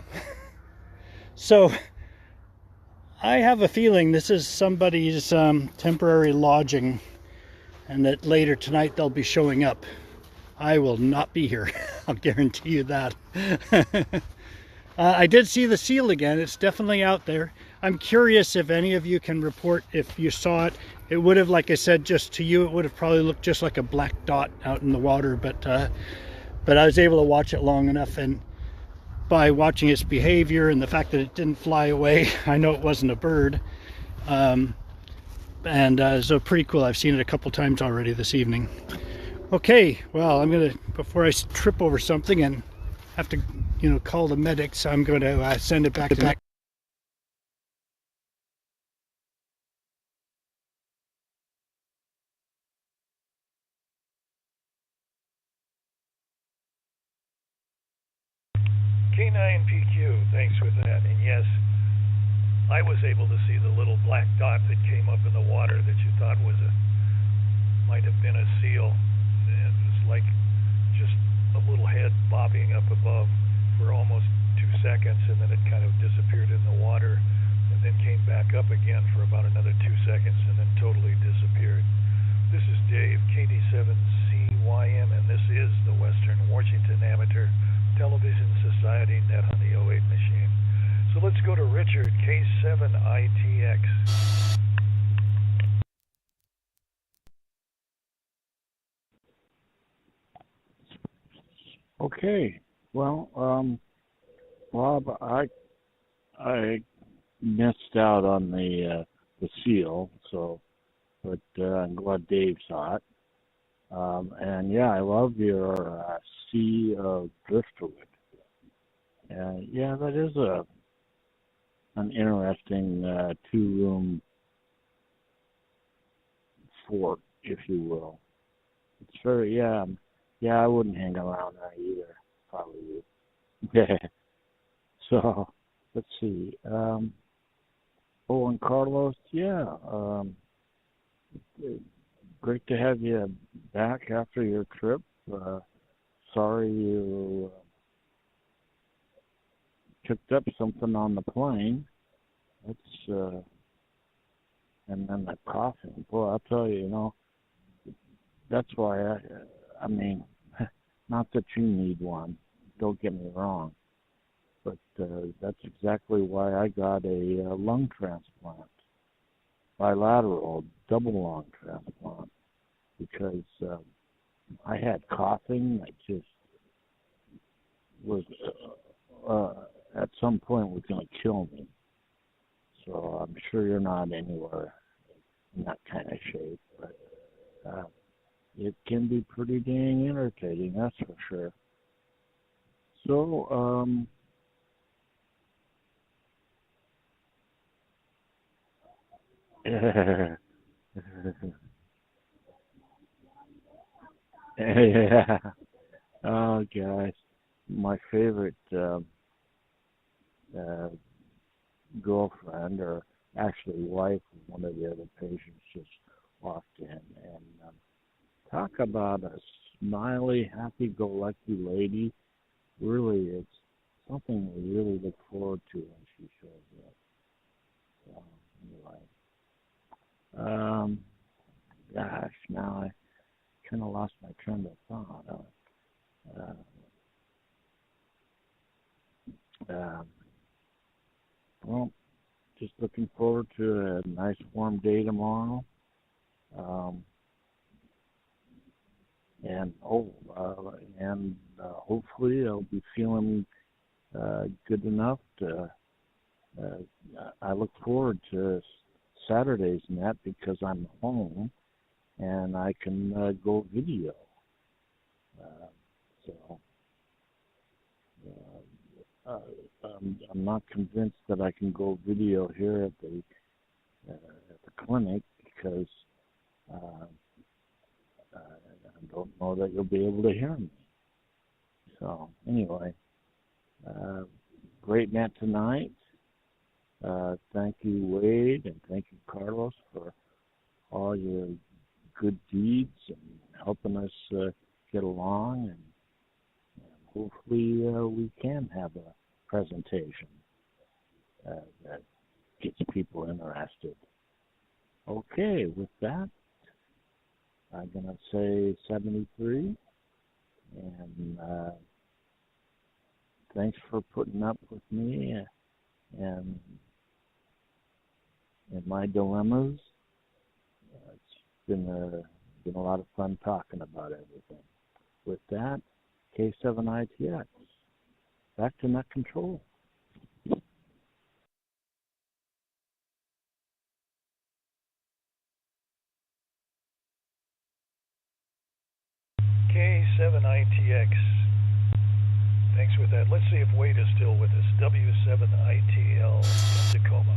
So I have a feeling this is somebody's temporary lodging, and that later tonight they'll be showing up. I will not be here. I'll guarantee you that. I did see the seal again. It's definitely out there. I'm curious if any of you can report if you saw it. It would have, like I said, just to you, it would have probably looked just like a black dot out in the water, but I was able to watch it long enough, and by watching its behavior and the fact that it didn't fly away, I know it wasn't a bird. So pretty cool. I've seen it a couple times already this evening. Okay, well, I'm gonna, before I trip over something and have to, call the medics, I'm going to send it back to K9PQ, thanks for that. And yes, I was able to see the little black dot that came up in the water that you thought might have been a seal. It was like just a little head bobbing up above for almost 2 seconds, and then it kind of disappeared in the water, and then came back up again for about another 2 seconds, and then totally disappeared. This is Dave, KD7CYM, and this is the Western Washington Amateur Television Society Net on the 08 machine. So let's go to Richard, K7ITX. Okay. Well, Bob, I missed out on the seal, but I'm glad Dave saw it. And yeah, I love your sea of driftwood. And yeah, that is an interesting 2-room fort, if you will. It's very, yeah, I wouldn't hang around there either, probably you. Yeah. So, let's see. And Carlos, yeah, great to have you back after your trip. Sorry you picked up something on the plane. It's and then the coughing. Boy, I'll tell you, that's why I mean, not that you need one. Don't get me wrong, but that's exactly why I got a lung transplant, bilateral, double lung transplant, because I had coughing that just was at some point was going to kill me. So I'm sure you're not anywhere in that kind of shape, but it can be pretty dang irritating, that's for sure. So, yeah. Oh, guys, my favorite girlfriend, or actually wife of one of the other patients, just walked in, and talk about a smiley, happy-go-lucky lady. Really, it's something we really look forward to when she shows up. So, anyway, gosh, now I kind of lost my train of thought. Well, just looking forward to a nice warm day tomorrow. And hopefully I'll be feeling good enough to. I look forward to Saturday's net because I'm home and I can go video. I'm not convinced that I can go video here at the clinic because I don't know that you'll be able to hear me. So anyway, great net tonight. Thank you, Wade, and thank you, Carlos, for all your good deeds and helping us get along, and hopefully we can have a presentation that gets people interested. Okay, with that, I'm going to say 73, and thanks for putting up with me and my dilemmas. It's been a lot of fun talking about everything. With that, K7ITX, back to net control. K7ITX. Thanks with that. Let's see if Wade is still with us. W7ITL in Tacoma.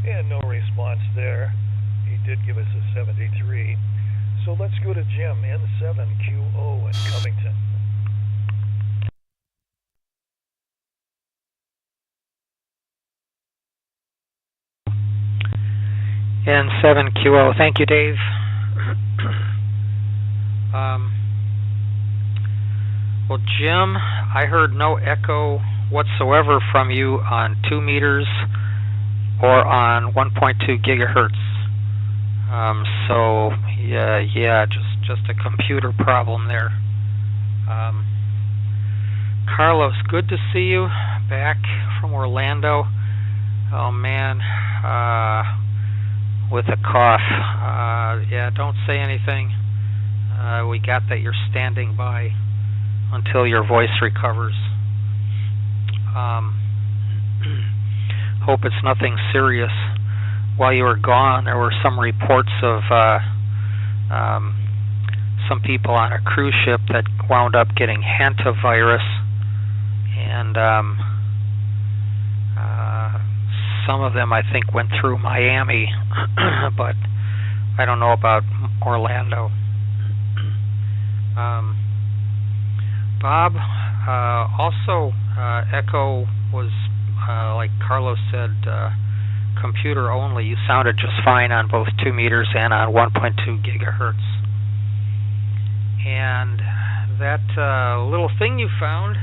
And no response there. He did give us a 73. So let's go to Jim, N7QO in Covington. N7QO. Thank you, Dave. Well, Jim, I heard no echo whatsoever from you on 2 meters or on 1.2 gigahertz. So yeah, just a computer problem there. Carlos, good to see you back from Orlando. Oh man, with a cough. Yeah, don't say anything. We got that you're standing by until your voice recovers. Hope it's nothing serious. While you were gone, there were some reports of some people on a cruise ship that wound up getting hantavirus, and some of them I think went through Miami, but I don't know about Orlando. Bob, also echo was, like Carlos said, computer only. You sounded just fine on both 2 meters and on 1.2 gigahertz. And that little thing you found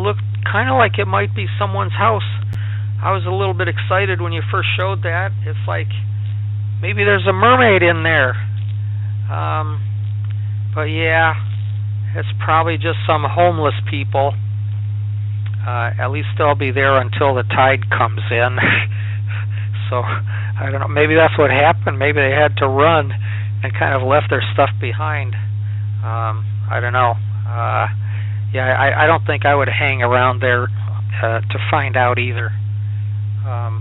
looked kind of like it might be someone's house. I was a little bit excited when you first showed that. It's like maybe there's a mermaid in there. But yeah, it's probably just some homeless people. At least they'll be there until the tide comes in. So, I don't know, maybe that's what happened. Maybe they had to run and kind of left their stuff behind. I don't know. Yeah, I don't think I would hang around there to find out either.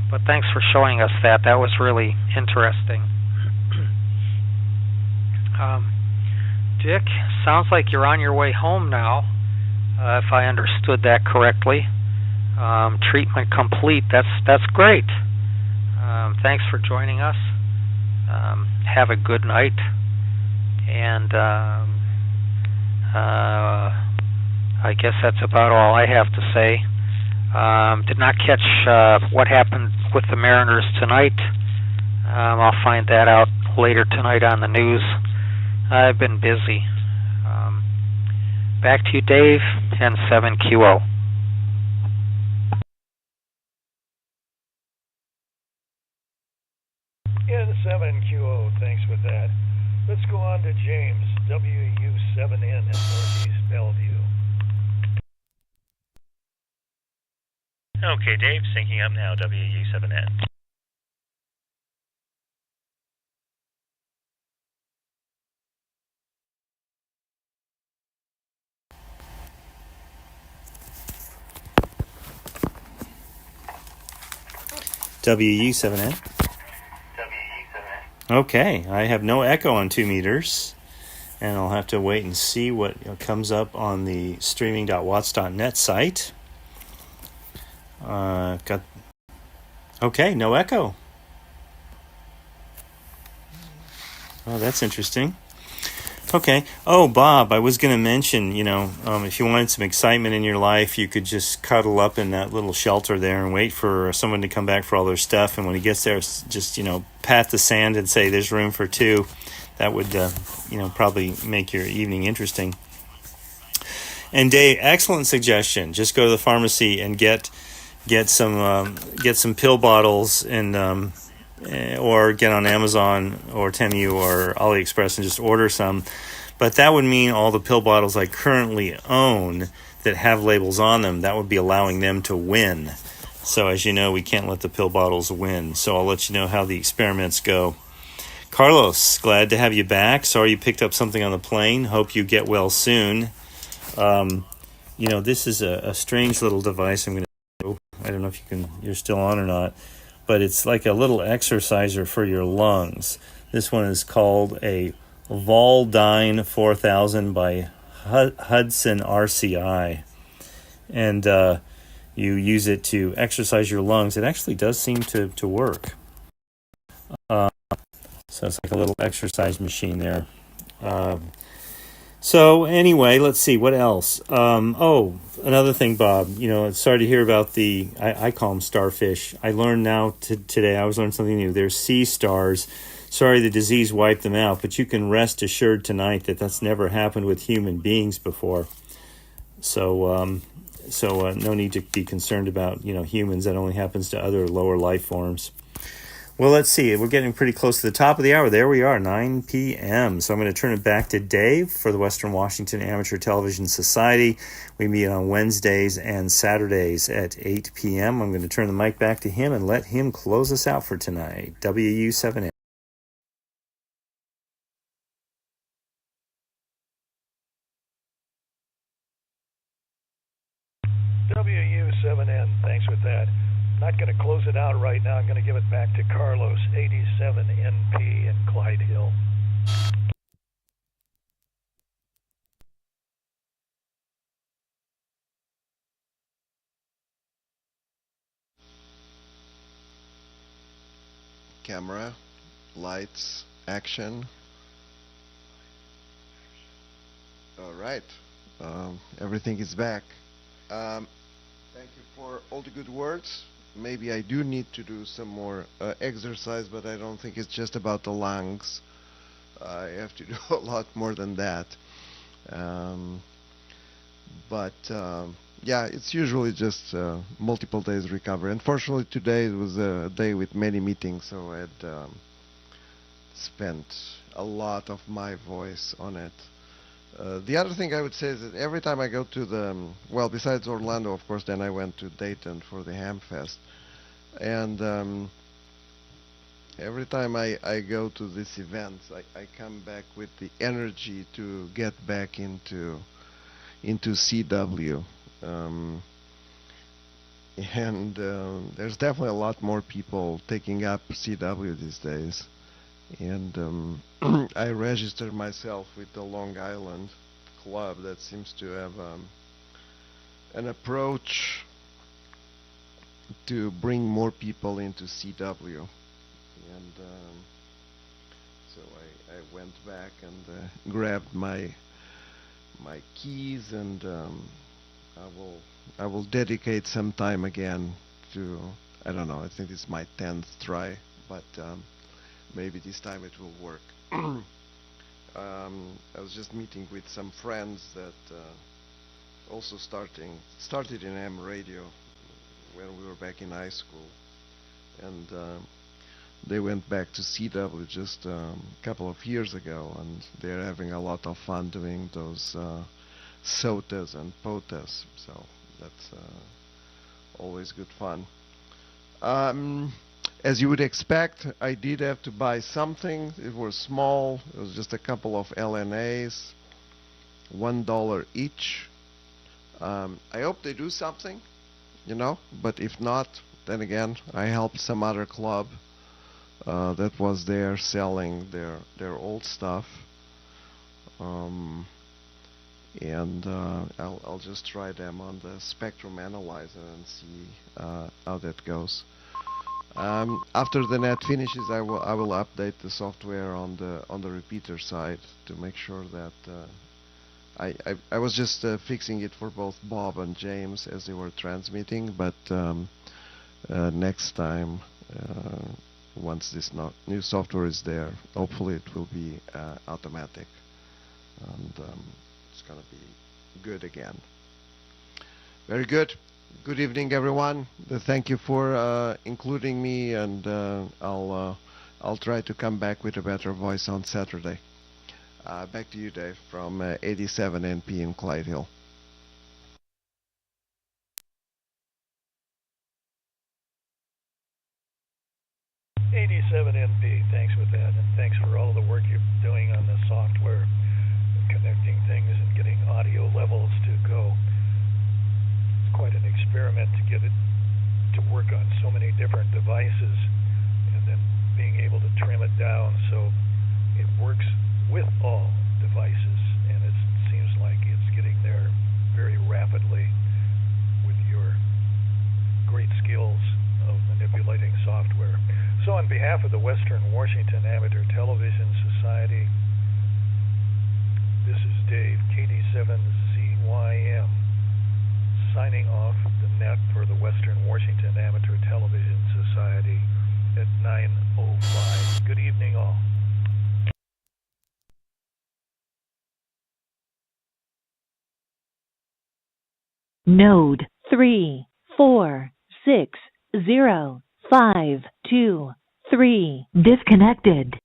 But thanks for showing us that. That was really interesting. Dick, sounds like you're on your way home now, if I understood that correctly. Treatment complete. That's great. Thanks for joining us. Have a good night. And I guess that's about all I have to say. Did not catch what happened with the Mariners tonight. I'll find that out later tonight on the news. I've been busy. Back to you, Dave, and 7QO. In 7QO, thanks for that. Let's go on to James, WU7N in Northeast Bellevue. Okay, Dave, syncing up now, WU7N. WU7N. Okay, I have no echo on 2 meters, and I'll have to wait and see what comes up on the streaming.watts.net site. Okay, no echo. Oh, that's interesting. Okay. Oh, Bob, I was going to mention, if you wanted some excitement in your life, you could just cuddle up in that little shelter there and wait for someone to come back for all their stuff. And when he gets there, just, pat the sand and say, there's room for 2. That would, probably make your evening interesting. And Dave, excellent suggestion. Just go to the pharmacy and get some pill bottles and, or get on Amazon or Temu or AliExpress and just order some. But that would mean all the pill bottles I currently own that have labels on them, that would be allowing them to win. So as you know, we can't let the pill bottles win. So I'll let you know how the experiments go. Carlos, glad to have you back. Sorry you picked up something on the plane. Hope you get well soon. This is a strange little device I'm going to I don't know if you're still on or not, but it's like a little exerciser for your lungs. This one is called a Valdyne 4000 by Hudson RCI. And you use it to exercise your lungs. It actually does seem to work. So it's like a little exercise machine there. So anyway, let's see, what else? Another thing, Bob, sorry to hear about I call them starfish. I learned now today, I was learning something new. They're sea stars. Sorry the disease wiped them out, but you can rest assured tonight that that's never happened with human beings before. So no need to be concerned about, humans. That only happens to other lower life forms. Well, let's see. We're getting pretty close to the top of the hour. There we are, 9 p.m. So I'm going to turn it back to Dave for the Western Washington Amateur Television Society. We meet on Wednesdays and Saturdays at 8 p.m. I'm going to turn the mic back to him and let him close us out for tonight. WU7N. WU7N, thanks for that. I'm not going to close it out right now. I'm going to give it back to Carlos, 87NP in Clyde Hill. Camera, lights, action. All right. everything is back. Thank you for all the good words. Maybe I do need to do some more exercise, but I don't think it's just about the lungs. I have to do a lot more than that. Yeah, it's usually just multiple days recovery. Unfortunately, today it was a day with many meetings, so I had spent a lot of my voice on it. The other thing I would say is that every time I go to the, well, besides Orlando, of course, then I went to Dayton for the Hamfest. And every time I go to these events, I come back with the energy to get back into CW. There's definitely a lot more people taking up CW these days. And I registered myself with the Long Island Club that seems to have an approach to bring more people into CW. And so I went back and grabbed my keys, and I will dedicate some time again to, I don't know, I think it's my 10th try, but maybe this time it will work. I was just meeting with some friends that also started in AM radio when we were back in high school, and they went back to CW just a couple of years ago, and they're having a lot of fun doing those SOTAs and POTAs, so that's always good fun. As you would expect, I did have to buy something. It was small. It was just a couple of LNAs, $1 each. I hope they do something, you know, but if not, then again, I helped some other club that was there selling their old stuff. I'll just try them on the spectrum analyzer and see how that goes. After the net finishes, I will update the software on the repeater side to make sure that I was just fixing it for both Bob and James as they were transmitting, but next time, once this new software is there, hopefully it will be automatic, and it's gonna be good again. Very good. Good evening, everyone. Thank you for including me, and I'll try to come back with a better voice on Saturday. Back to you, Dave, from 87 NP in Clyde Hill. 87 NP, thanks for that, and thanks for all the work you're doing on the software, connecting things and getting audio levels to go. It's quite an experiment to get it to work on so many different devices, and then being able to trim it down so it works with all devices, and it seems like it's getting there very rapidly with your great skills of manipulating software. So on behalf of the Western Washington Amateur Television Society, this is Dave, KD7ZYM, signing off the net for the Western Washington Amateur Television Society at 9:05. Good evening, all. Node 3460523 disconnected.